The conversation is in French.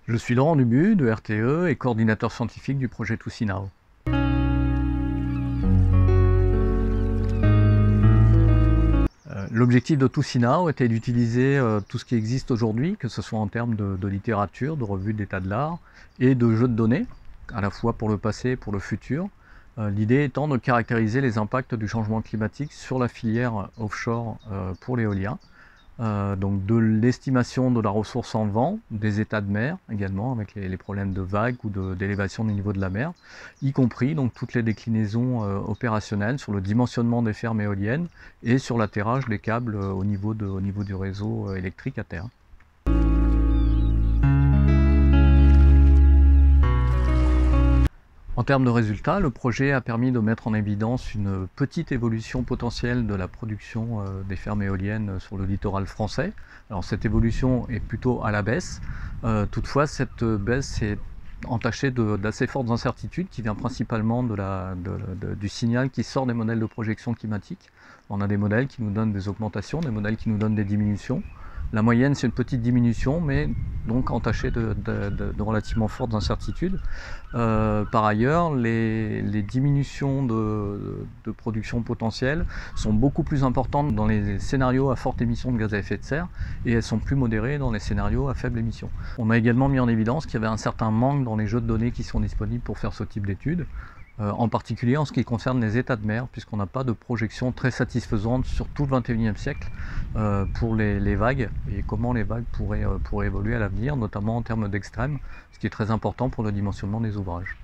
Je suis Laurent Dubu de RTE et coordinateur scientifique du projet ToSeeNow. L'objectif de ToSeeNow était d'utiliser tout ce qui existe aujourd'hui, que ce soit en termes de littérature, de revues d'état de l'art et de jeux de données, à la fois pour le passé et pour le futur. L'idée étant de caractériser les impacts du changement climatique sur la filière offshore pour l'éolien. Donc de l'estimation de la ressource en vent, des états de mer également, avec les problèmes de vagues ou d'élévation du niveau de la mer, y compris donc toutes les déclinaisons opérationnelles sur le dimensionnement des fermes éoliennes et sur l'atterrage des câbles au niveau du réseau électrique à terre. En termes de résultats, le projet a permis de mettre en évidence une petite évolution potentielle de la production des fermes éoliennes sur le littoral français. Alors cette évolution est plutôt à la baisse. Toutefois, cette baisse est entachée d'assez fortes incertitudes qui vient principalement du signal qui sort des modèles de projection climatique. On a des modèles qui nous donnent des augmentations, des modèles qui nous donnent des diminutions. La moyenne, c'est une petite diminution, mais donc entachée de relativement fortes incertitudes. Par ailleurs, les diminutions de production potentielle sont beaucoup plus importantes dans les scénarios à forte émission de gaz à effet de serre et elles sont plus modérées dans les scénarios à faible émission. On a également mis en évidence qu'il y avait un certain manque dans les jeux de données qui sont disponibles pour faire ce type d'études. En particulier en ce qui concerne les états de mer, puisqu'on n'a pas de projection très satisfaisante sur tout le XXIe siècle pour les vagues et comment les vagues pourraient évoluer à l'avenir, notamment en termes d'extrêmes, ce qui est très important pour le dimensionnement des ouvrages.